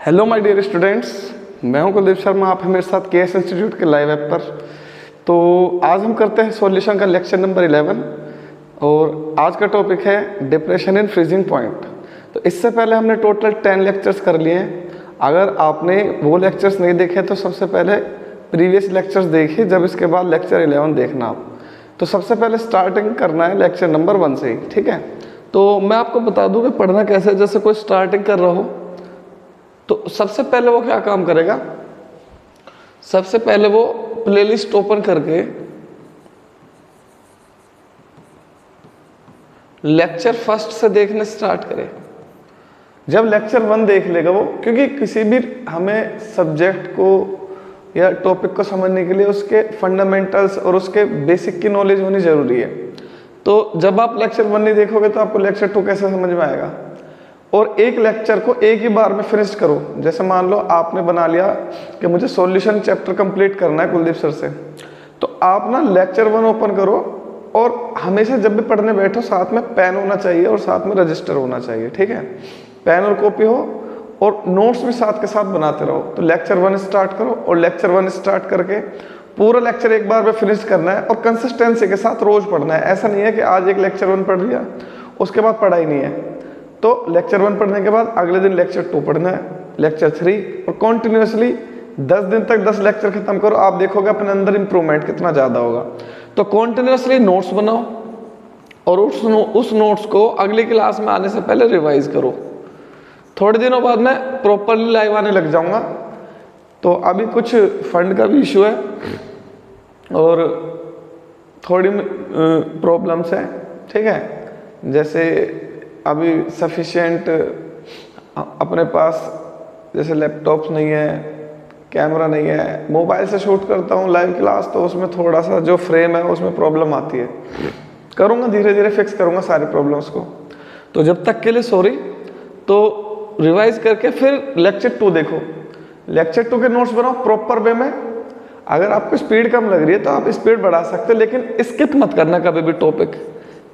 Hello my dear students, मैं हूं कुलदीप शर्मा। आप हैं मेरे साथ केएस इंस्टीट्यूट के लाइव ऐप पर। तो आज हम करते हैं सॉल्यूशन का लेक्चर नंबर 11 और आज का टॉपिक है डिप्रेशन इन फ्रीजिंग पॉइंट। तो इससे पहले हमने टोटल 10 लेक्चर्स कर लिए हैं। अगर आपने वो लेक्चर्स नहीं देखे तो सबसे पहले प्रीवियस लेक्चर्स देखिए, जब इसके बाद लेक्चर 11 देखना आप। तो सबसे पहले स्टार्टिंग करना है लेक्चर नंबर 1 से ही, ठीक है। तो मैं आपको बता दूं कि पढ़ना कैसे है। जैसे कोई स्टार्टिंग कर रहा हो तो सबसे पहले वो क्या काम करेगा, सबसे पहले वो प्लेलिस्ट ओपन करके लेक्चर फर्स्ट से देखने स्टार्ट करे। जब लेक्चर 1 देख लेगा वो, क्योंकि किसी भी हमें सब्जेक्ट को या टॉपिक को समझने के लिए उसके फंडामेंटल्स और उसके बेसिक की नॉलेज होनी जरूरी है। तो जब आप लेक्चर 1 नहीं देखोगे तो आपको लेक्चर 2 कैसे समझ में आएगा। और एक लेक्चर को एक ही बार में फिनिश करो। जैसे मान लो आपने बना लिया कि मुझे सॉल्यूशन चैप्टर कंप्लीट करना है कुलदीप सर से, तो आप ना लेक्चर 1 ओपन करो और हमेशा जब भी पढ़ने बैठो साथ में पेन होना चाहिए और साथ में रजिस्टर होना चाहिए, ठीक है। पेन और कॉपी हो और नोट्स भी साथ के साथ बनाते रहो। तो लेक्चर 1 स्टार्ट करो और लेक्चर 1 स्टार्ट करके पूरा लेक्चर एक बार में फिनिश करना है और कंसिस्टेंसी के साथ रोज पढ़ना है। ऐसा नहीं है कि आज एक लेक्चर 1 पढ़ लिया उसके बाद पढ़ा ही नहीं है। तो लेक्चर 1 पढ़ने के बाद अगले दिन लेक्चर 2 पढ़ना है, लेक्चर 3, और कॉन्टिन्यूसली 10 दिन तक 10 लेक्चर खत्म करो। आप देखोगे अपने अंदर इंप्रूवमेंट कितना ज़्यादा होगा। तो कॉन्टिन्यूसली नोट्स बनाओ और उस नोट्स को अगली क्लास में आने से पहले रिवाइज करो। थोड़े दिनों बाद मैं प्रॉपरली लाइव आने लग जाऊंगा। तो अभी कुछ फंड का भी इशू है और थोड़ी प्रॉब्लम्स है, ठीक है। जैसे अभी सफिशिएंट अपने पास जैसे लैपटॉप्स नहीं है, कैमरा नहीं है, मोबाइल से शूट करता हूँ लाइव क्लास, तो उसमें थोड़ा सा जो फ्रेम है उसमें प्रॉब्लम आती है। करूँगा, धीरे धीरे फिक्स करूँगा सारी प्रॉब्लम्स को। तो जब तक के लिए सॉरी। तो रिवाइज करके फिर लेक्चर 2 देखो, लेक्चर 2 के नोट्स बनाओ प्रॉपर वे में। अगर आपको स्पीड कम लग रही है तो आप स्पीड बढ़ा सकते हो, लेकिन स्किप मत करना कभी भी टॉपिक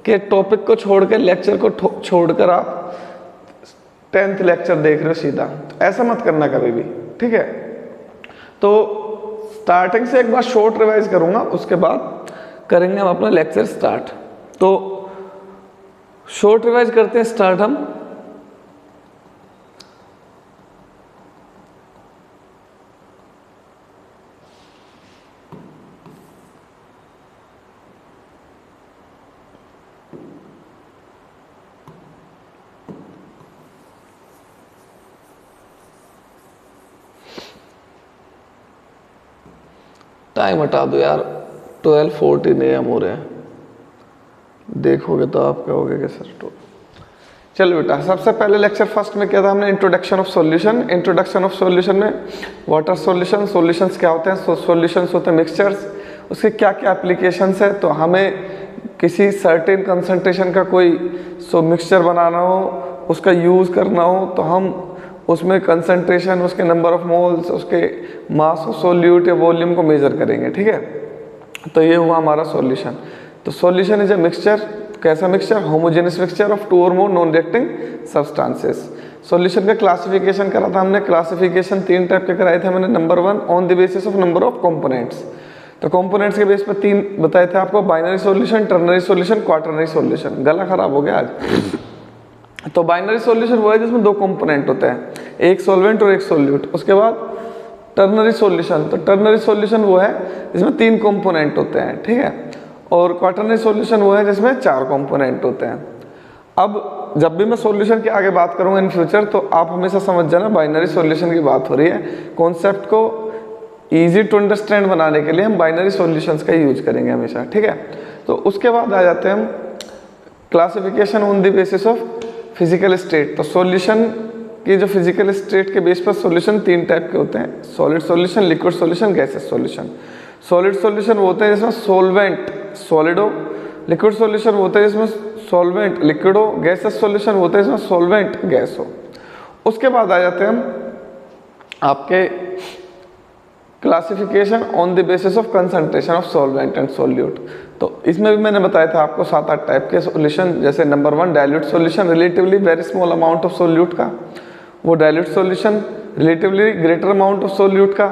के। टॉपिक को छोड़कर लेक्चर को छोड़कर आप 10th लेक्चर देख रहे हो सीधा, तो ऐसा मत करना कभी भी, ठीक है। तो स्टार्टिंग से एक बार शॉर्ट रिवाइज करूंगा, उसके बाद करेंगे हम अपना लेक्चर स्टार्ट। तो शॉर्ट रिवाइज करते हैं स्टार्ट हम। टाइम हटा दो यार, 12:14 AM हो रहे हैं। देखोगे तो आप कहोगे कि सर तो चलो बेटा, सबसे पहले लेक्चर फर्स्ट में क्या था हमने, introduction of solution. Introduction of solution में व्हाट आर सॉल्यूशन, सॉल्यूशंस क्या होते हैं, सॉल्यूशंस होते हैं मिक्सचर्स, उसके क्या क्या एप्लीकेशंस है। तो हमें किसी सर्टेन कंसंट्रेशन का कोई मिक्सचर बनाना हो, उसका यूज़ करना हो, तो हम उसमें कंसंट्रेशन, उसके नंबर ऑफ मोल्स, उसके मास ऑफ सोल्यूट या वॉल्यूम को मेजर करेंगे, ठीक है। तो ये हुआ हमारा सॉल्यूशन। तो सॉल्यूशन इज ए मिक्सचर। कैसा मिक्सचर? होमोजेनियस मिक्सचर ऑफ 2 और more non reacting substances. Solution का क्लासिफिकेशन करा था हमने। क्लासिफिकेशन 3 टाइप के कराए थे मैंने। Number 1 on the basis of number of components. तो कंपोनेंट्स के बेस पर 3 बताए थे आपको, binary solution, ternary solution, quaternary solution. गला खराब हो गया आज। तो बाइनरी सॉल्यूशन वो है जिसमें 2 कंपोनेंट होते हैं, एक सॉल्वेंट और एक सॉल्यूट। उसके बाद टर्नरी सॉल्यूशन, तो टर्नरी सॉल्यूशन वो है जिसमें 3 कंपोनेंट होते हैं, ठीक है। और क्वाटरनरी सॉल्यूशन वो है जिसमें 4 कंपोनेंट होते हैं। अब जब भी मैं सॉल्यूशन की आगे बात करूंगा इन फ्यूचर, तो आप हमेशा समझ जाना बाइनरी सॉल्यूशन की बात हो रही है। कॉन्सेप्ट को ईजी टू अंडरस्टैंड बनाने के लिए हम बाइनरी सॉल्यूशंस का यूज करेंगे हमेशा, ठीक है। तो उसके बाद आ जाते हैं हम classification on the basis of physical state. तो सॉल्यूशन की जो फिजिकल स्टेट के बेस पर सॉल्यूशन 3 टाइप के होते हैं, solid solution, liquid solution, gases solution. Solid solution वो होते हैं जिसमें सॉल्वेंट सॉलिड हो, लिक्विड सॉल्यूशन वो होता है जिसमें सॉल्वेंट लिक्विड हो, गैसेस सॉल्यूशन वो होता है जिसमें सॉल्वेंट गैस हो। उसके बाद आ जाते हैं हम आपके classification on the basis of concentration of solvent and solute. तो इसमें भी मैंने बताया था आपको 7-8 टाइप के सॉल्यूशन। जैसे number 1 dilute solution, relatively very small amount of solute का, वो dilute solution. Relatively greater amount of solute का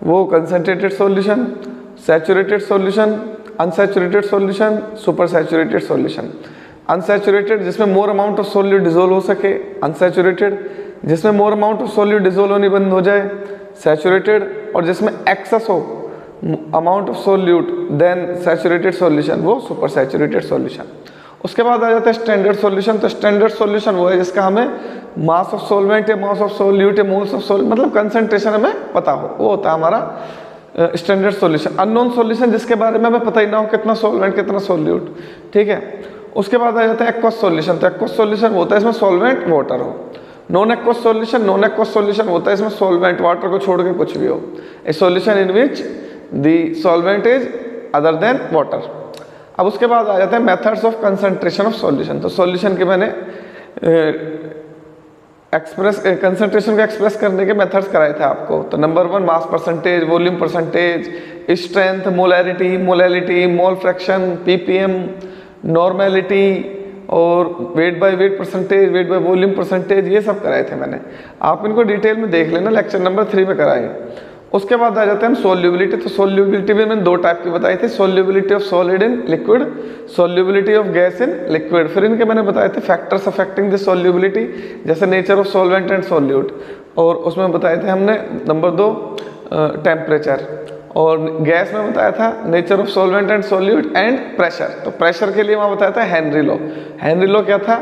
वो concentrated solution, saturated solution, unsaturated solution, super saturated solution. Unsaturated जिसमें more amount of solute dissolve हो सके, unsaturated जिसमें more amount of solute dissolve होनी बंद हो जाए, सैचुरेटेड और जिसमें एक्सेस हो amount of solute than saturated solution, वो सुपर सैचुरेटेड सॉल्यूशन। उसके बाद आ जाता है स्टैंडर्ड सॉल्यूशन। तो स्टैंडर्ड सॉल्यूशन वो है जिसका हमें मास ऑफ सोलवेंट या मास ऑफ सोल्यूट या मोल्स ऑफ सोल्यूट मतलब कंसंट्रेशन हमें पता हो, वो होता है हमारा स्टैंडर्ड सॉल्यूशन। अननोन सॉल्यूशन जिसके बारे में हमें पता ही ना हो कितना सोलवेंट कितना सोल्यूट, ठीक है। उसके बाद आ जाता है एक्वस सॉल्यूशन। तो एक्वस सॉल्यूशन होता है इसमें सोलवेंट वाटर हो। Non aqueous solution, non aqueous solution होता है इसमें सोलवेंट वाटर को छोड़ के कुछ भी हो, ए solution in which the solvent is other than water. अब उसके बाद आ जाता है methods of concentration of solution. तो सॉल्यूशन के मैंने कंसंट्रेशन को एक्सप्रेस करने के मेथड्स कराए थे आपको। तो number 1 mass percentage, volume percentage, strength, molarity, molality, mole fraction, PPM, normality और weight by weight percentage, weight by volume percentage, ये सब कराए थे मैंने। आप इनको डिटेल में देख लेना, लेक्चर नंबर 3 में कराए। उसके बाद आ जाते हैं हम सोल्यूबिलिटी। तो सोल्यूबिलिटी भी मैंने 2 टाइप की बताई थी, solubility of solid in liquid, solubility of gas in liquid. फिर इनके मैंने बताए थे फैक्टर्स अफेक्टिंग द सोल्यूबिलिटी, जैसे nature of solvent and solute, और उसमें बताए थे हमने नंबर 2 टेम्परेचर, और गैस में बताया था nature of solvent and solute and pressure. तो प्रेशर के लिए वहाँ बताया था हेनरी लॉ। हेनरी लॉ क्या था,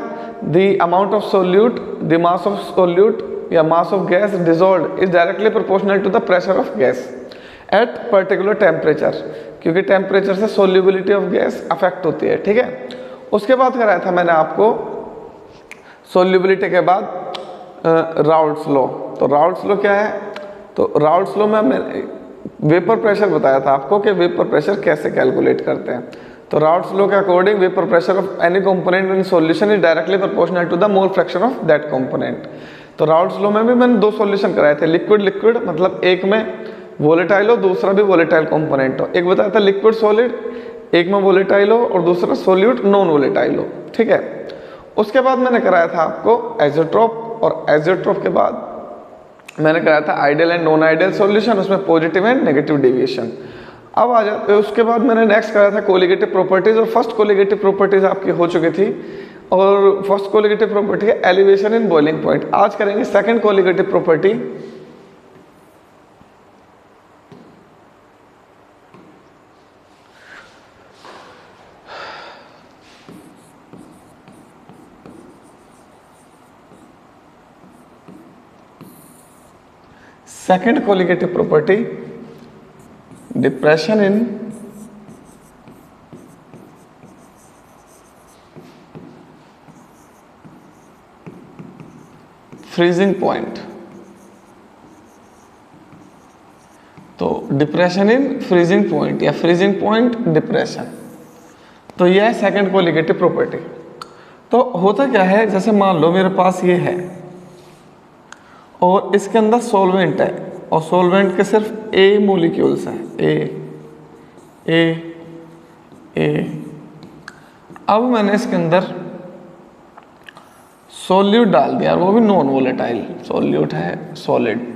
the amount of solute, the mass of solute या mass of gas dissolved is directly proportional to the pressure of gas at particular temperature, क्योंकि टेम्परेचर से सोल्यूबिलिटी ऑफ गैस अफेक्ट होती है, ठीक है। उसके बाद कराया था मैंने आपको सोल्यूबिलिटी के बाद राउल्ट्स लॉ। तो राउल्ट्स लॉ क्या है, तो राउल्ट्स लॉ में मैंने वेपर प्रेशर बताया था आपको कि वेपर प्रेशर कैसे कैलकुलेट करते हैं। तो राउल्ट्स लॉ के according vapour pressure of any component in solution is directly proportional to the mole fraction of that component. तो राउल्ट्स लॉ में भी मैंने 2 सॉल्यूशन कराए थे, लिक्विड लिक्विड मतलब एक में वोलेटाइल हो, दूसरा भी वोलेटाइल कंपोनेंट हो। एक बताया था लिक्विड सॉलिड, एक में वोलेटाइल हो और दूसरा सोल्यूट नॉन वोलेटाइल हो, ठीक है। उसके बाद मैंने कराया था आपको एज़ोट्रोप, और एज़ोट्रोप के बाद मैंने कराया था ideal and non ideal solution, उसमें पॉजिटिव एंड नेगेटिव डेविएशन। अब आ जाते, उसके बाद मैंने नेक्स्ट कराया था कोलिगेटिव प्रॉपर्टीज, और फर्स्ट कोलिगेटिव प्रॉपर्टीज आपकी हो चुकी थी, और फर्स्ट कोलिगेटिव प्रॉपर्टी है एलिवेशन इन बॉइलिंग पॉइंट। आज करेंगे second colligative property. Second colligative property, depression in freezing point. तो डिप्रेशन इन फ्रीजिंग पॉइंट या फ्रीजिंग पॉइंट डिप्रेशन, तो यह है सेकंड कोलिगेटिव प्रॉपर्टी। तो होता क्या है, जैसे मान लो मेरे पास ये है और इसके अंदर सॉल्वेंट है, और सॉल्वेंट के सिर्फ ए मॉलिक्यूल्स हैं, ए। अब मैंने इसके अंदर सॉल्यूट डाल दिया, वो भी नॉन वोलेटाइल सॉल्यूट है, सॉलिड,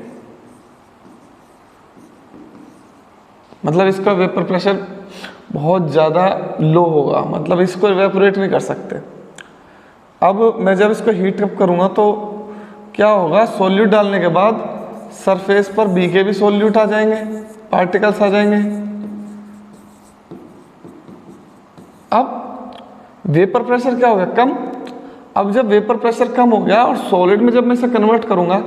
मतलब इसका वेपर प्रेशर बहुत ज़्यादा लो होगा, मतलब इसको इवेपोरेट नहीं कर सकते। अब मैं जब इसको हीट अप करूँगा तो क्या होगा, सॉल्यूट डालने के बाद सरफेस पर बी के भी सॉल्यूट आ जाएंगे, पार्टिकल्स आ जाएंगे। अब वेपर प्रेशर क्या हो गया, कम। अब जब वेपर प्रेशर कम हो गया और सॉलिड में जब मैं इसे कन्वर्ट करूंगा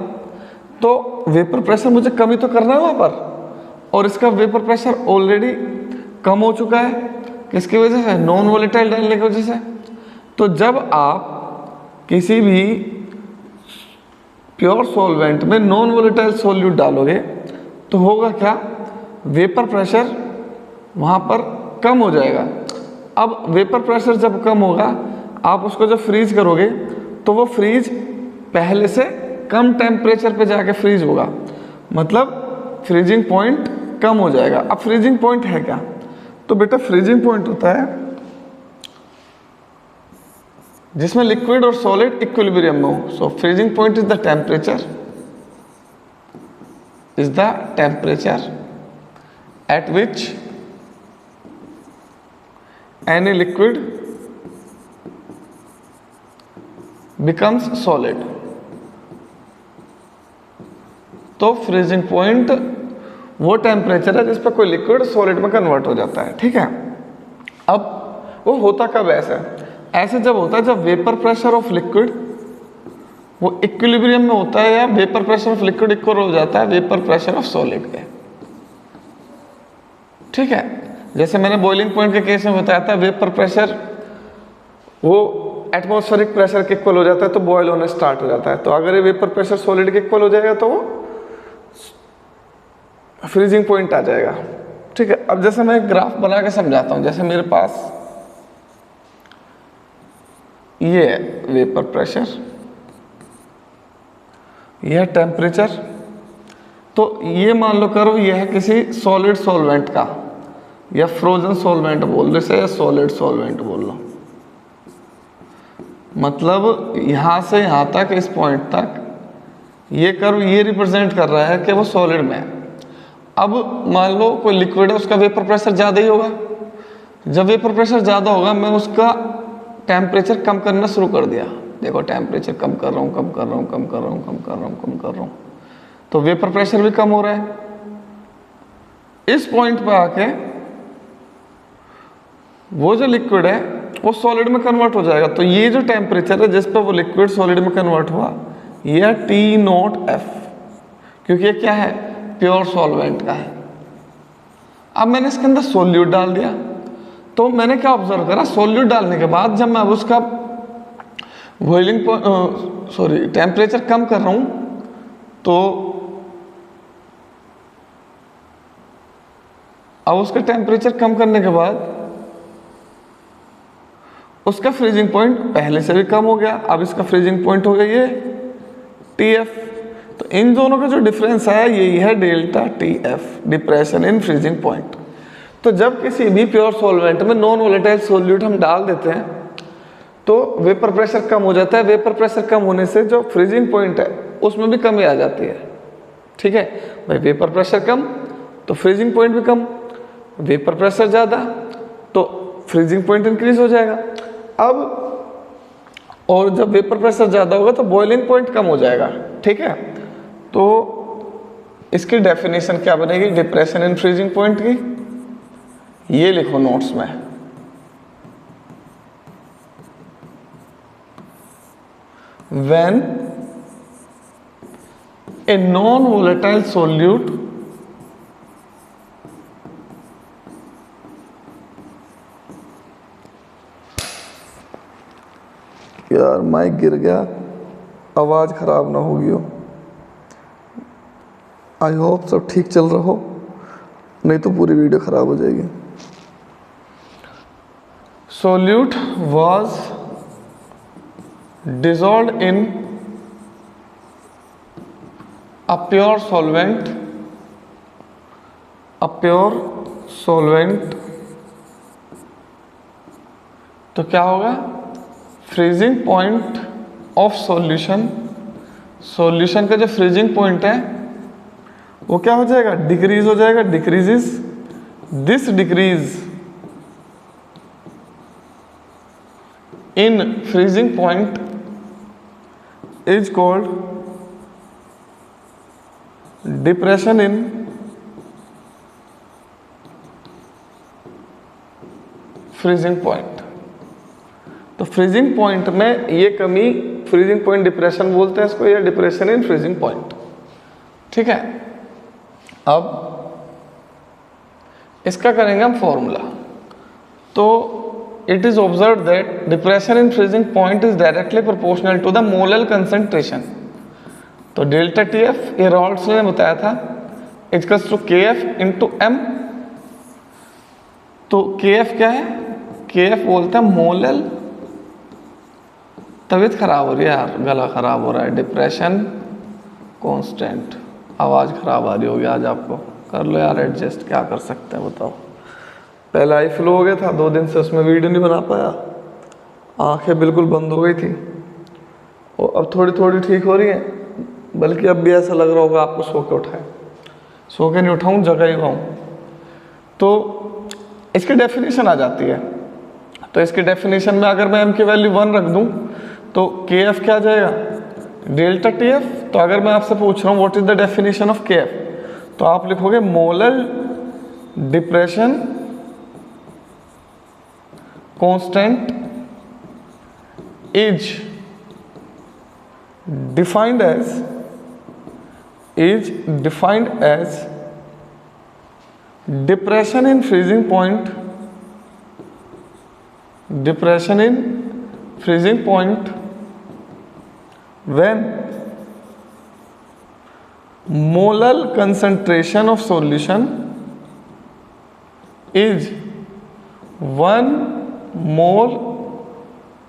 तो वेपर प्रेशर मुझे कम ही तो करना है वहाँ पर, और इसका वेपर प्रेशर ऑलरेडी कम हो चुका है, किसकी वजह से, नॉन वोलेटाइल डालने की वजह से। तो जब आप किसी भी प्योर सॉल्वेंट में नॉन वोलेटाइल सॉल्यूट डालोगे तो होगा क्या, वेपर प्रेशर वहाँ पर कम हो जाएगा। अब वेपर प्रेशर जब कम होगा, आप उसको जब फ्रीज करोगे तो वो फ्रीज पहले से कम टेम्परेचर पे जाके फ्रीज होगा, मतलब फ्रीजिंग पॉइंट कम हो जाएगा। अब फ्रीजिंग पॉइंट है क्या, तो बेटा फ्रीजिंग पॉइंट होता है जिसमें लिक्विड और सॉलिड इक्विलिब्रियम में हो। So freezing point is the temperature is the temperature at which any liquid becomes solid. तो फ्रीजिंग पॉइंट वो टेम्परेचर है जिस पर कोई लिक्विड सॉलिड में कन्वर्ट हो जाता है, ठीक है। अब वो होता कब ऐसे जब होता है जब वेपर प्रेशर ऑफ लिक्विड वो इक्विलिब्रियम में होता है, या vapour pressure of liquid equal हो जाता है वेपर प्रेशर ऑफ सॉलिड के, ठीक है। जैसे मैंने बॉइलिंग पॉइंट के केस में बताया था, वेपर प्रेशर वो एटमॉस्फेरिक प्रेशर के इक्वल हो जाता है तो बॉयल होने स्टार्ट हो जाता है। तो अगर ये वेपर प्रेशर सॉलिड के इक्वल हो जाएगा तो वो फ्रीजिंग पॉइंट आ जाएगा, ठीक है। अब जैसे मैं एक ग्राफ बना के समझाता हूं, जैसे मेरे पास ये है वेपर प्रेशर, यह टेम्परेचर, तो ये मान लो करो ये है किसी सॉलिड सॉल्वेंट का, या फ्रोजन सॉल्वेंट बोल दो या सॉलिड सॉल्वेंट बोल लो। मतलब यहां से यहां तक, इस पॉइंट तक ये कर्व ये रिप्रेजेंट कर रहा है कि वो सॉलिड में है। अब मान लो कोई लिक्विड है, उसका वेपर प्रेशर ज़्यादा ही होगा। जब वेपर प्रेशर ज़्यादा होगा, मैं उसका टेम्परेचर कम करना शुरू कर दिया, देखो टेम्परेचर कम कर रहा हूँ, कम कर रहा हूँ, कम कर रहा हूँ, कम कर रहा हूँ, कम कर रहा हूँ, तो वेपर प्रेशर भी कम हो रहा है। इस पॉइंट पे आके वो जो लिक्विड है वो सॉलिड में कन्वर्ट हो जाएगा। तो ये जो टेम्परेचर है जिस पे वो लिक्विड सॉलिड में कन्वर्ट हुआ, ये T0F, क्योंकि ये क्या है, प्योर सॉल्वेंट का है। अब मैंने इसके अंदर सोल्यूट डाल दिया, तो मैंने क्या ऑब्जर्व करा, सोल्यूट डालने के बाद जब मैं अब उसका बॉइलिंग टेम्परेचर कम कर रहा हूं, तो अब उसका टेम्परेचर कम करने के बाद उसका फ्रीजिंग पॉइंट पहले से भी कम हो गया। अब इसका फ्रीजिंग पॉइंट हो गया ये TF। तो इन दोनों का जो डिफरेंस है यही है delta TF, depression in freezing point. तो जब किसी भी प्योर सॉल्वेंट में नॉन वोलेटाइल सोल्यूट हम डाल देते हैं तो वेपर प्रेशर कम हो जाता है। वेपर प्रेशर कम होने से जो फ्रीजिंग पॉइंट है उसमें भी कमी आ जाती है, ठीक है भाई। वेपर प्रेशर कम तो फ्रीजिंग पॉइंट भी कम, वेपर प्रेशर ज़्यादा तो फ्रीजिंग पॉइंट इंक्रीज हो जाएगा। अब और जब वेपर प्रेशर ज़्यादा होगा तो बॉइलिंग पॉइंट कम हो जाएगा, ठीक है। तो इसकी डेफिनेशन क्या बनेगी डिप्रेशन इन फ्रीजिंग पॉइंट की, ये लिखो नोट्स में। When a non-volatile solute यार माइक गिर गया, आवाज़ ख़राब ना होगी हो। आई होप सब ठीक चल रहा हो, नहीं तो पूरी वीडियो ख़राब हो जाएगी। Solute was dissolved in a pure solvent, तो क्या होगा, फ्रीजिंग पॉइंट ऑफ सॉल्यूशन का जो फ्रीजिंग पॉइंट है वो क्या हो जाएगा, डिक्रीज हो जाएगा, decreases, this decrease in freezing point is called depression in freezing point। तो फ्रीजिंग पॉइंट में ये कमी, फ्रीजिंग पॉइंट डिप्रेशन बोलते हैं इसको, या डिप्रेशन इन फ्रीजिंग पॉइंट, ठीक है। अब इसका करेंगे हम फॉर्मूला। तो it is observed that depression in freezing point is directly proportional to the molar concentration। तो डेल्टा TF ये रॉल्ड्स ने बताया था equals to KF into M। तो KF क्या है, KF बोलते हैं मोलल, तबीयत खराब हो रही है यार, गला खराब हो रहा है, डिप्रेशन कांस्टेंट, आवाज़ खराब आ रही होगी आज आपको, कर लो यार एडजस्ट, क्या कर सकते हैं बताओ। पहला आई फ्लो हो गया था 2 दिन से, उसमें वीडियो नहीं बना पाया, आंखें बिल्कुल बंद हो गई थी, और अब थोड़ी थोड़ी ठीक हो रही हैं, बल्कि अब भी ऐसा लग रहा होगा आपको सो के उठाए। सो के नहीं उठाऊँ, जगह ही उगाऊँ। तो इसकी डेफिनेशन आ जाती है। तो इसकी डेफिनेशन में अगर मैं m की वैल्यू 1 रख दूँ तो kf क्या आ जाएगा, डेल्टा TF। तो अगर मैं आपसे पूछ रहा हूँ what is the definition of kf, तो आप लिखोगे molar depression constant is defined as depression in freezing point when molar concentration of solution is 1 mole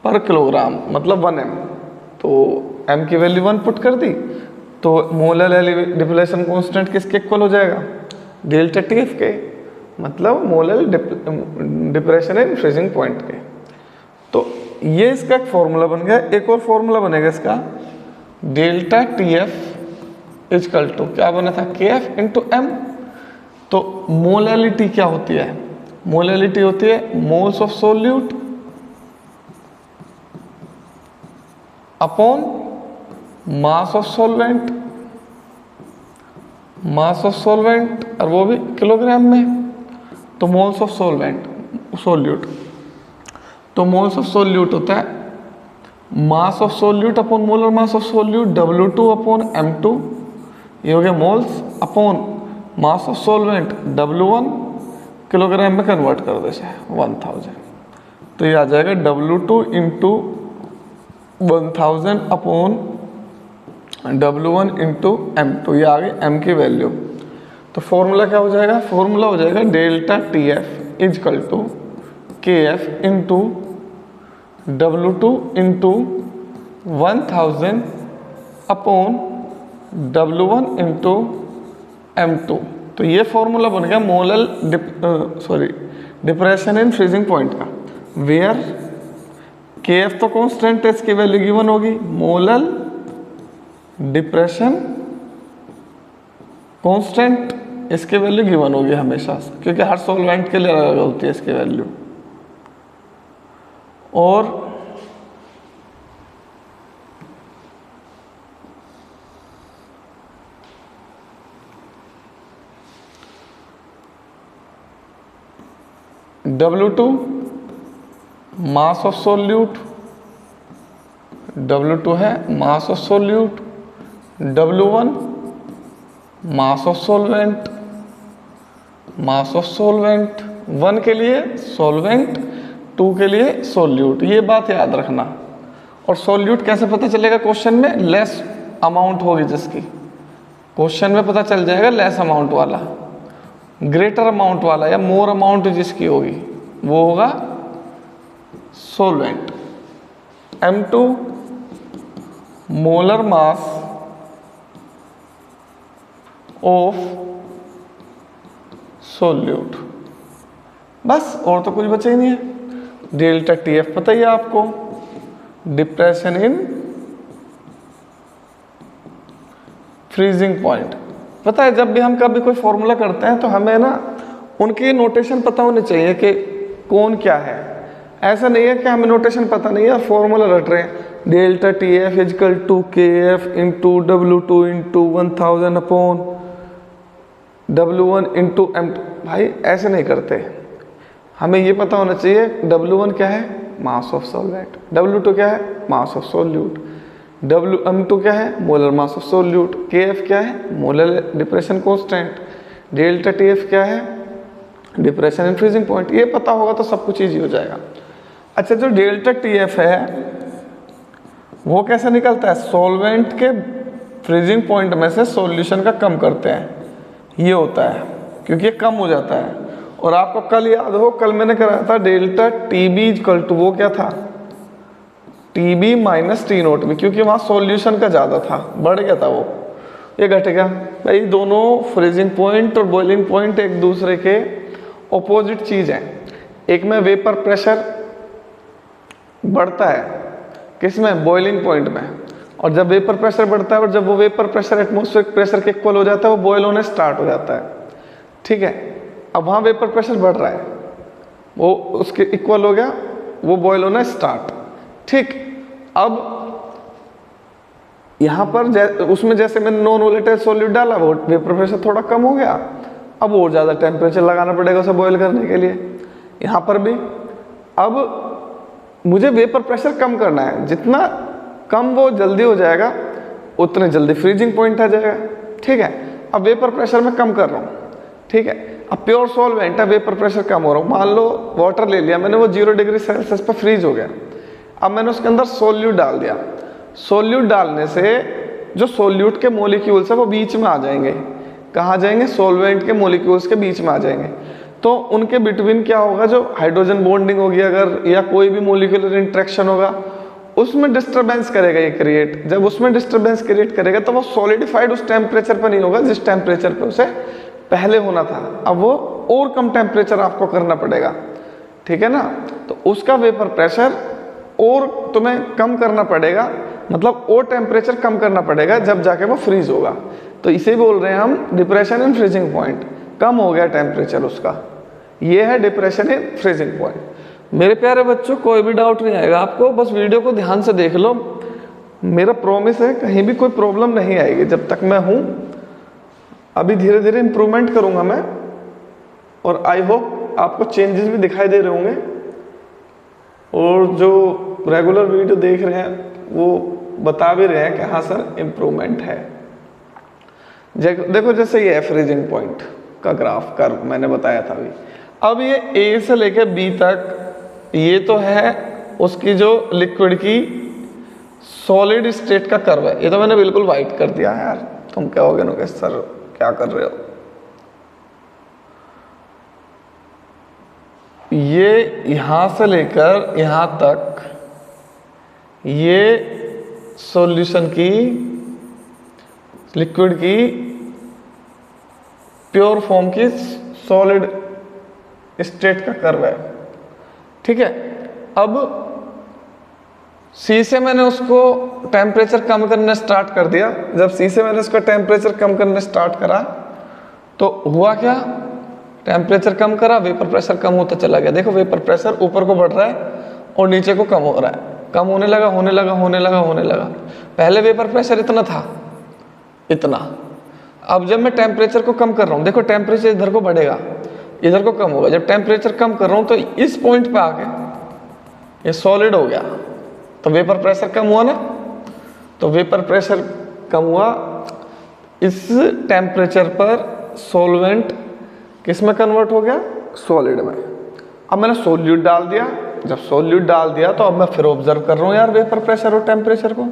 per kilogram, मतलब 1 m। तो m की वैल्यू 1 पुट कर दी तो मोलर डिप्रेशन कांस्टेंट किसके equal हो जाएगा, डेल्टा TF के, मतलब molar depression in freezing point के। तो ये इसका एक फॉर्मूला बन गया। एक और फॉर्मूला बनेगा इसका, डेल्टा TF इजकल टू क्या बना था, KF इंटू M। तो मोलैलिटी क्या होती है, मोलैलिटी होती है moles of solute upon mass of solvent, mass of solvent और वो भी किलोग्राम में। तो मोल्स ऑफ सोल्यूट, तो मोल्स ऑफ सोल्यूट होता है मास of solute upon molar mass of solute W2 upon M2, ये हो गया moles, upon mass of solvent W1 kilogram में कन्वर्ट कर दे 1000। तो ये आ जाएगा W2 into 1000 upon W1 into M2, ये आ गई M की वैल्यू। तो फॉर्मूला क्या हो जाएगा, फॉर्मूला हो जाएगा delta TF equal to KF into W2 into 1000 upon W1 into M2। तो ये फॉर्मूला बन गया molar depression in freezing point का, वेयर KF तो कांस्टेंट है, इसकी वैल्यू गिवन होगी, मोलर डिप्रेशन कांस्टेंट इसकी वैल्यू गिवन होगी हमेशा, क्योंकि हर सॉल्वेंट के लिए अलग होती है इसकी वैल्यू। और W2 mass of solute, W2 है मास of solute, W1 mass of solvent, mass of solvent 1 के लिए सॉल्वेंट, 2 के लिए सोल्यूट, ये बात याद रखना। और सोल्यूट कैसे पता चलेगा क्वेश्चन में, लेस अमाउंट होगी जिसकी, क्वेश्चन में पता चल जाएगा लेस अमाउंट वाला, ग्रेटर अमाउंट वाला या मोर अमाउंट जिसकी होगी वो होगा सोल्वेंट। M2 molar mass of solute, बस और तो कुछ बचा ही नहीं है। डेल्टा TF पता ही है आपको, डिप्रेशन इन फ्रीजिंग पॉइंट पता है। जब भी हम कभी कोई फॉर्मूला करते हैं तो हमें ना उनकी नोटेशन पता होनी चाहिए कि कौन क्या है। ऐसा नहीं है कि हमें नोटेशन पता नहीं है, फॉर्मूला रट रहे हैं, delta TF equal to KF into W2 into 1000 upon W1 into M2। भाई ऐसे नहीं करते, हमें ये पता होना चाहिए W1 क्या है, मास ऑफ सॉल्वेंट, W2 क्या है, मास ऑफ सोल्यूट, M2 क्या है, molar mass of solute, KF क्या है, molar depression constant, delta TF क्या है, डिप्रेशन इन फ्रीजिंग पॉइंट। ये पता होगा तो सब कुछ ईजी हो जाएगा। अच्छा, जो डेल्टा TF है वो कैसे निकलता है, सॉल्वेंट के फ्रीजिंग पॉइंट में से सॉल्यूशन का कम करते हैं, ये होता है, क्योंकि ये कम हो जाता है। और आपको कल याद हो, कल मैंने कराया था डेल्टा TB इक्वल टू, वो क्या था, TB माइनस T0 में, क्योंकि वहाँ सॉल्यूशन का ज़्यादा था, बढ़ गया था वो, ये घटेगा। भाई दोनों फ्रीजिंग पॉइंट और बॉइलिंग पॉइंट एक दूसरे के ऑपोजिट चीज़ है। एक में वेपर प्रेशर बढ़ता है, किस में, बॉइलिंग पॉइंट में, और जब वेपर प्रेशर बढ़ता है और जब वो वेपर प्रेशर एटमॉस्फेरिक प्रेशर के इक्वल हो जाता है वो बॉयल होने स्टार्ट हो जाता है। ठीक है, अब वहाँ वेपर प्रेशर बढ़ रहा है, वो उसके इक्वल हो गया, वो बॉयल होना स्टार्ट। ठीक, अब यहाँ पर उसमें जैसे मैंने नॉन वोलेटाइल सॉल्यूट डाला, वो वेपर प्रेशर थोड़ा कम हो गया, अब और ज़्यादा टेम्परेचर लगाना पड़ेगा उसे बॉयल करने के लिए। यहाँ पर भी अब मुझे वेपर प्रेशर कम करना है, जितना कम वो जल्दी हो जाएगा उतने जल्दी फ्रीजिंग पॉइंट आ जाएगा। ठीक है, अब वेपर प्रेशर मैं कम कर रहा हूँ। ठीक है, अब प्योर सॉल्वेंट है, वेपर प्रेशर कम हो रहा हूँ, मान लो वाटर ले लिया मैंने, वो 0 डिग्री सेल्सियस पर फ्रीज हो गया। अब मैंने उसके अंदर सोल्यूट डाल दिया, सोल्यूट डालने से जो सोल्यूट के मॉलिक्यूल्स है वो बीच में आ जाएंगे। कहाँ जाएंगे? सॉल्वेंट के मॉलिक्यूल्स के बीच में आ जाएंगे। तो उनके बिटवीन क्या होगा, जो हाइड्रोजन बॉन्डिंग होगी अगर, या कोई भी मॉलिक्यूलर इंटरेक्शन होगा, उसमें डिस्टरबेंस करेगा ये क्रिएट। जब उसमें डिस्टरबेंस क्रिएट करेगा तो वो सॉलिडिफाइड उस टेम्परेचर पर नहीं होगा जिस टेम्परेचर पे उसे पहले होना था। अब वो और कम टेम्परेचर आपको करना पड़ेगा। ठीक है ना, तो उसका वेपर प्रेशर और तुम्हें कम करना पड़ेगा, मतलब और टेम्परेचर कम करना पड़ेगा, जब जाके वो फ्रीज होगा। तो इसे बोल रहे हैं हम डिप्रेशन इन फ्रीजिंग पॉइंट, कम हो गया टेम्परेचर उसका, ये है डिप्रेशन इन फ्रीजिंग पॉइंट। मेरे प्यारे बच्चों, कोई भी डाउट नहीं आएगा आपको, बस वीडियो को ध्यान से देख लो। मेरा प्रॉमिस है कहीं भी कोई प्रॉब्लम नहीं आएगी जब तक मैं हूँ। अभी धीरे धीरे इम्प्रूवमेंट करूँगा मैं, और आई होप आपको चेंजेस भी दिखाई दे रहे होंगे, और जो रेगुलर वीडियो देख रहे हैं वो बता भी रहे हैं कि हाँ सर इम्प्रूवमेंट है। देखो जैसे ये फ्रीजिंग पॉइंट का ग्राफ कर्व मैंने बताया था अभी। अब ये ए से लेकर बी तक, ये तो है उसकी जो लिक्विड की सॉलिड स्टेट का कर्व है। ये तो मैंने बिल्कुल वाइट कर दिया है यार, तुम कहोगे ना कि सर क्या कर रहे हो। ये यहां से लेकर यहां तक ये सॉल्यूशन की, लिक्विड की प्योर फॉर्म की सॉलिड स्टेट का कर्व है। ठीक है, अब सी से मैंने उसको टेम्परेचर कम करना स्टार्ट कर दिया। जब सी से मैंने उसका टेम्परेचर कम करना स्टार्ट करा तो हुआ क्या, टेम्परेचर कम करा, वेपर प्रेशर कम होता चला गया। देखो वेपर प्रेशर ऊपर को बढ़ रहा है और नीचे को कम हो रहा है, कम होने लगा होने लगा होने लगा होने लगा। पहले वेपर प्रेशर इतना था, इतना। अब जब मैं टेम्परेचर को कम कर रहा हूँ, देखो टेम्परेचर इधर को बढ़ेगा, इधर को कम होगा। जब टेम्परेचर कम कर रहा हूँ तो इस पॉइंट पे आके ये सॉलिड हो गया, तो वेपर प्रेशर कम हुआ ना। तो वेपर प्रेशर कम हुआ, इस टेम्परेचर पर सॉल्वेंट किस में कन्वर्ट हो गया, सॉलिड में। अब मैंने सोल्यूट डाल दिया, जब सोल्यूट डाल दिया तो अब मैं फिर ऑब्जर्व कर रहा हूँ यार वेपर प्रेशर और टेम्परेचर को।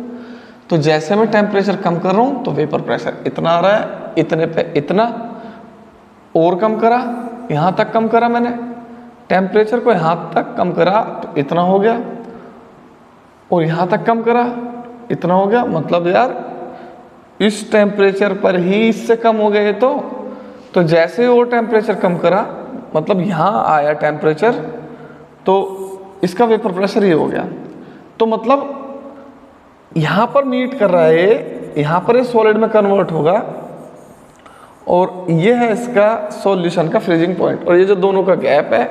तो जैसे मैं टेम्परेचर कम कर रहा हूँ तो वेपर प्रेशर इतना आ रहा है, इतने पे इतना, और कम करा, यहाँ तक कम करा मैंने टेम्परेचर को, यहाँ तक कम करा तो इतना हो गया, और यहाँ तक कम करा इतना हो गया। मतलब यार इस टेम्परेचर पर ही इससे कम हो गए। तो जैसे वो टेम्परेचर कम करा, मतलब यहाँ आया टेम्परेचर, तो इसका वेपर प्रेशर ये हो गया। तो मतलब यहाँ पर मीट कर रहा है, यहाँ पर ये सॉलिड में कन्वर्ट होगा, और ये है इसका सॉल्यूशन का फ्रीजिंग पॉइंट। और ये जो दोनों का गैप है,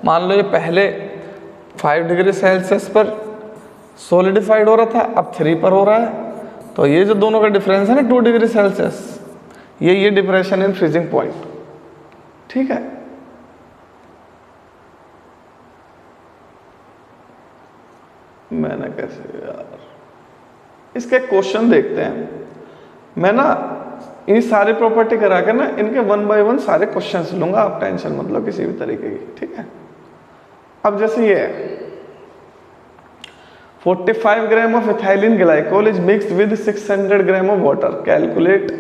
मान लो ये पहले 5 डिग्री सेल्सियस पर सॉलिडिफाइड हो रहा था, अब 3 पर हो रहा है। तो ये जो दोनों का डिफरेंस है ना 2 डिग्री सेल्सियस, ये डिप्रेशन इन फ्रीजिंग पॉइंट। ठीक है, मैंने कैसे यार, इसके क्वेश्चन देखते हैं। मैं ना ये सारी प्रॉपर्टी करा कर ना इनके 1 बाय 1 सारे क्वेश्चंस लूंगा, आप टेंशन मत लो किसी भी तरीके की। ठीक है, अब जैसे ये है 45 gram of ethylene glycol is mixed with 600 gram of water, calculate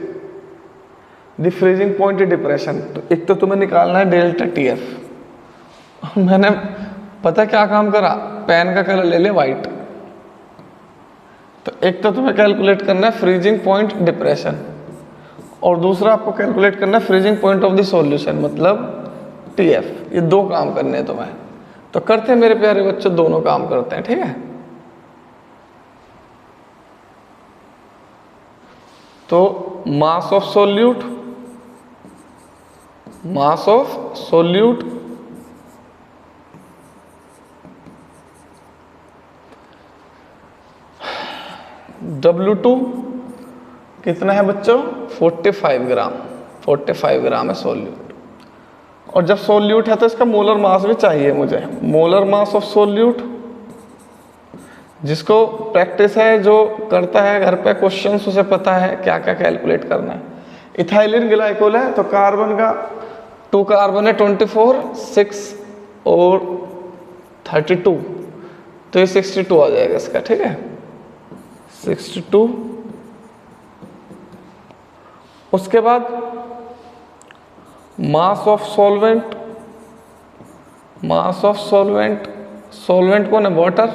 the freezing point depression. तो एक तो तुम्हें निकालना है डेल्टा TF। मैंने पता क्या काम करा, पेन का कलर ले ले वाइट। तो एक तो तुम्हें कैलकुलेट करना है फ्रीजिंग पॉइंट डिप्रेशन, और दूसरा आपको कैलकुलेट करना है freezing point of the solution, मतलब TF। ये 2 काम करने हैं तुम्हें। तो करते हैं मेरे प्यारे बच्चों, दोनों काम करते हैं। ठीक है, तो मास ऑफ सोल्यूट, W2 कितना है बच्चों? 45 ग्राम, 45 ग्राम है सोल्यूट। और जब सोल्यूट है तो इसका मोलर मास भी चाहिए मुझे। मोलर मास ऑफ सोल्यूट, जिसको प्रैक्टिस है, जो करता है घर पे क्वेश्चंस, उसे पता है क्या क्या कैलकुलेट करना है। इथाइलिन ग्लाइकोल है तो कार्बन का 2 कार्बन है 24, 6 और 32, तो ये 62 आ जाएगा इसका, ठीक है 62। उसके बाद मास ऑफ सॉल्वेंट, सॉल्वेंट कौन है? वाटर,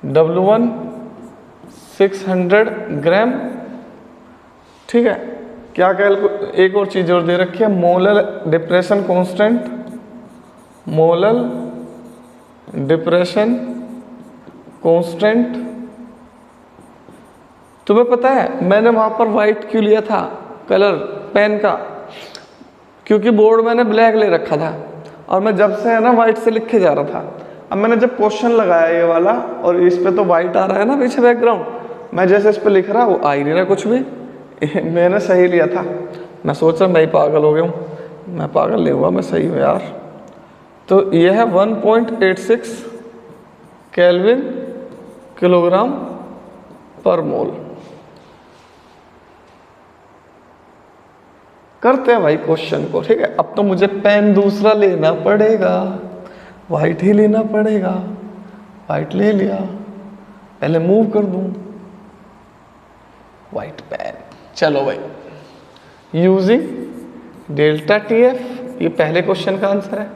W1 600 ग्राम, ठीक है। क्या एक और चीज और दे रखी है, molar depression constant, molar depression constant. तुम्हें पता है मैंने वहां पर व्हाइट क्यों लिया था कलर पेन का? क्योंकि बोर्ड मैंने ब्लैक ले रखा था और मैं जब से है ना व्हाइट से लिख के जा रहा था। अब मैंने जब क्वेश्चन लगाया ये वाला, और इस पे तो व्हाइट आ रहा है ना पीछे बैकग्राउंड, मैं जैसे इस पे लिख रहा वो आ ही नहीं रहा कुछ भी। मैंने सही लिया था, मैं सोच रहा मैं ही पागल हो गया हूँ। मैं पागल नहीं हुआ, मैं सही हूँ यार। तो ये है 1.86 केल्विन किलोग्राम पर मोल। करते हैं भाई क्वेश्चन को, ठीक है। अब तो मुझे पेन दूसरा लेना पड़ेगा, वाइट ही लेना पड़ेगा। वाइट ले लिया, पहले मूव कर दूं वाइट पेन। चलो भाई, यूजिंग डेल्टा TF, ये पहले क्वेश्चन का आंसर है,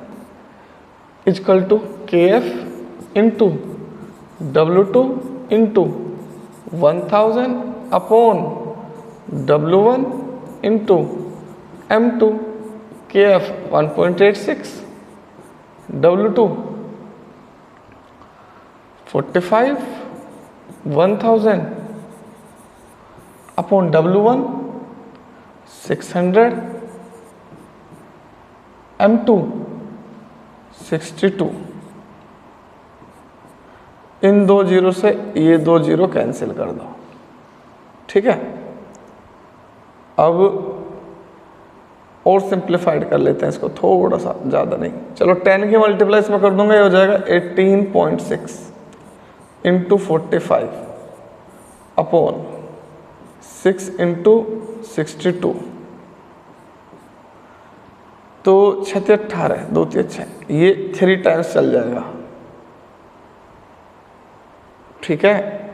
equal to KF into W2 into 1000 upon W1 into M2, KF 1.86, W2 45, 1000 upon W1 600, M2 62। इन 2 जीरो से ये 2 जीरो कैंसिल कर दो, ठीक है। अब और सिंप्लीफाइड कर लेते हैं इसको थोड़ा सा, ज़्यादा नहीं। चलो 10 की मल्टीप्लाई इसमें कर दूंगा, ये हो जाएगा 18.6 इंटू 45 अपॉन 6 इंटू 62, तो 6 18, 2 3 6, ये 3 टाइम्स चल जाएगा, ठीक है।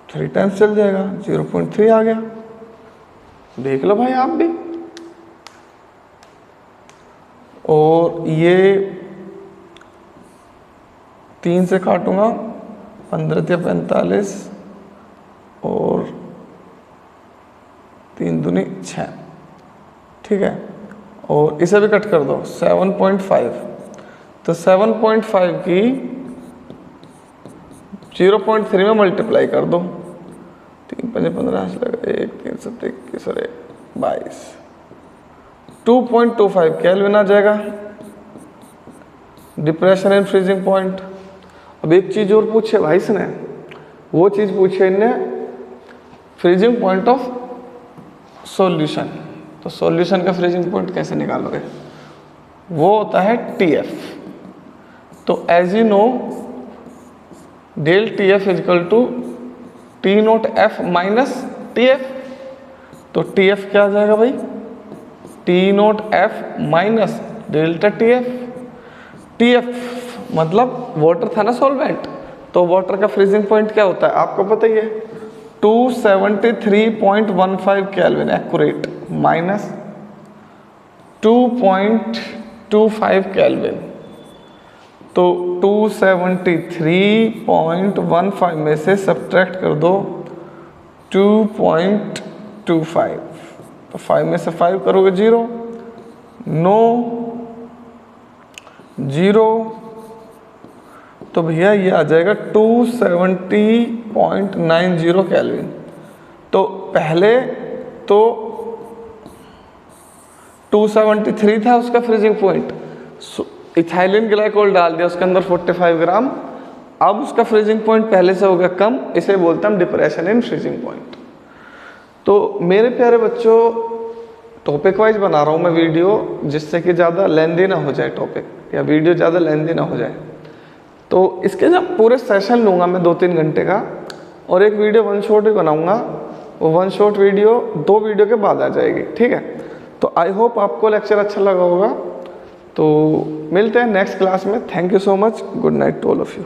थ्री टाइम्स चल जाएगा, 0.3 आ गया। देख लो भाई आप भी। और ये 3 से काटूंगा, 15 या 45 और 3 दूनी 6, ठीक है। और इसे भी कट कर दो, 7.5, तो 7.5 की 0.3 में मल्टीप्लाई कर दो, 3 5 15, 1 3 7 21 और 22, 2.25 केल्विन आ जाएगा डिप्रेशन एंड फ्रीजिंग पॉइंट। अब एक चीज और पूछे भाई इसने, वो चीज पूछे इनने फ्रीजिंग पॉइंट ऑफ सॉल्यूशन। तो सॉल्यूशन का फ्रीजिंग पॉइंट कैसे निकालोगे? वो होता है TF। तो as you know del TF equal to T0F minus TF। तो TF क्या आ जाएगा भाई? T0F minus delta TF। TF मतलब वाटर था ना सॉल्वेंट, तो वाटर का फ्रीजिंग पॉइंट क्या होता है आपको पता ही है, 273.15 केल्विन एक्यूरेट माइनस 2.25 केल्विन। तो 273.15 में से सब्ट्रैक्ट कर दो 2.25, तो 5 में से 5 करोगे 0, 9 0 तो भैया ये आ जाएगा 270.90 केल्विन। तो पहले तो 273 था उसका फ्रीजिंग पॉइंट, इथाइलिन ग्लाइकोल डाल दिया उसके अंदर 45 ग्राम, अब उसका फ्रीजिंग पॉइंट पहले से हो गया कम, इसे बोलते हैं हम डिप्रेशन इन फ्रीजिंग पॉइंट। तो मेरे प्यारे बच्चों, टॉपिक वाइज बना रहा हूँ मैं वीडियो, जिससे कि ज़्यादा लेंदी ना हो जाए टॉपिक, या वीडियो ज़्यादा लेंदी ना हो जाए। तो इसके जब पूरे सेशन लूँगा मैं 2-3 घंटे का, और एक वीडियो वन शॉट भी बनाऊँगा, वो वन शॉट वीडियो 2 वीडियो के बाद आ जाएगी, ठीक है। तो आई होप आपको लेक्चर अच्छा लगा होगा। तो मिलते हैं नेक्स्ट क्लास में। Thank you so much. Good night to all of you.